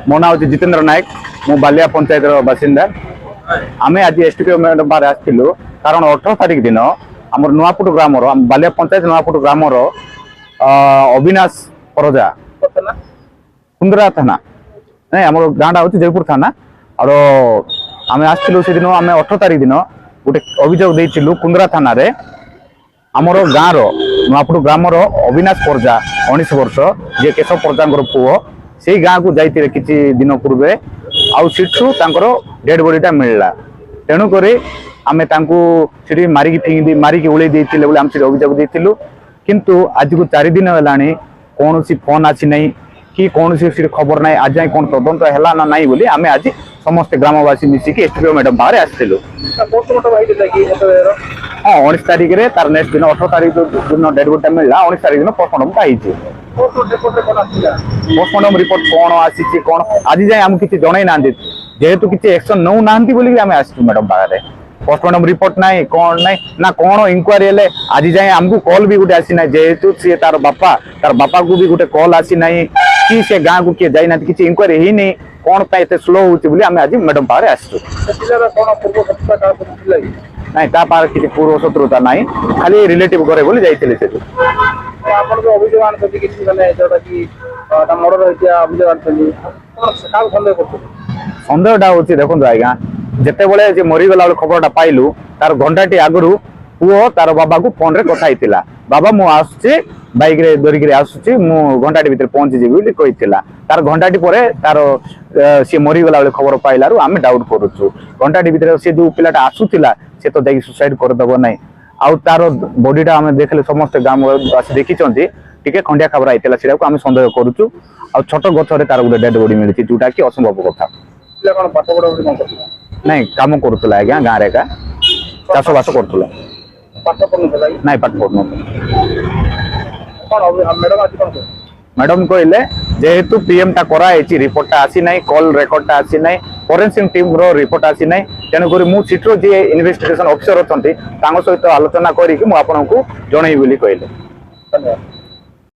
मो ना हूँ जितेंद्र नायक मु बालिया पंचायत बासिंदा आम आज एसडीपीओ मैडम बाहर आसलु कारण 18 तारिख दिन आम नुआपुट ग्राम बालिया पंचायत नुआपुट ग्राम अविनाश परजा कुंदरा थाना नहीं आम गाँटा हूँ जयपुर थाना और आम आसलु से दिन आम 18 तारिख दिन गोटे अभियोग देलु कुंदरा थाना रे आमर गाँव नुआपुट ग्राम अविनाश परजा 19 वर्ष जे केशव परजा पुओ से गाँ को जाइए किसी दिन पूर्वे आउ सीठू डेड बॉडीटा मिलला तेणुक आम मारिकी फिंगी मारिकी उड़े बोले आम से अभियोग देलु किंतु आज को 4 दिन है कौन सी फोन आसी ना कि कौन सी खबर ना आज जाए कौन तदंत है ना नहीं बोली आम आज समस्त ग्रामवासी मिसिकी एसडीपीओ मैडम बाहर आसलु हाँ 19 तारिख रे तार नेक्स्ट दिन 18 तारिख दिन डेड बॉडीटा मिलला 19 तारिख दिन पोस्टमार्टम पोस्टमार्टम रिपोर्ट कौन आसी कौन आज जाए आम किसी जन ना जेहेतु किसी एक्शन नौ ना आम आसू मैडम बाहर पोस्टमार्टम रिपोर्ट ना कौन ना कौन इंक्वारी हेले आज जाए आमको कॉल भी गोटे आसी ना जेहेतु सी तार बापा को भी गोटे कॉल आसी ना कि से गाँ को किए जाइना किसी इंक्वारी ही नहीं कौन पे स्लो होती आम आज मैडम बाहर आसू नहीं ता पार किसी पूर्व शत्रुता ना खाली रिलेटिव घरे बोली जाइए से सन्देहटा हूँ देखो आज्ञा जिते बड़े मरीगला खबर पाइलु तार घंटाटी आगु पुओ तार बाबा को फोन रे कथा होता बाबा मु आसुची बाइक रे धरिक आसुची मु घंटाटी भितर पहुंची जी कही तार घंटाटी पर तार सी मरीगला खबर पाइलु आम डाउट करुचु घंटाटी भितर से जो पिलाटा आसुला से तो जाकि सुसाइड करदेव ना आउ तार बॉडीटा आम देखले समस्त ग्रामवासी देखी टिके खंडिया खबर आईला से आम सन्देह करुचु आ छोट गछरे तार गोटे डेड बॉडी मिली जोटा कि असंभव कथा नहीं काम करुला आज्ञा गाँव का चाष बास करुला नहीं पाठ पढ़ मैडम कहले जेहेतु पीएम टा कराई रिपोर्टा आसी ना कॉल रेकर्डटा आसी ना फोरेंसिक टीम रो रिपोर्ट आसी ना तेणुक मु सीट्रो जी इन्वेस्टिगेशन ऑफिसर अच्छा सहित आलोचना करी आपको जनईबी कहले धन्यवाद।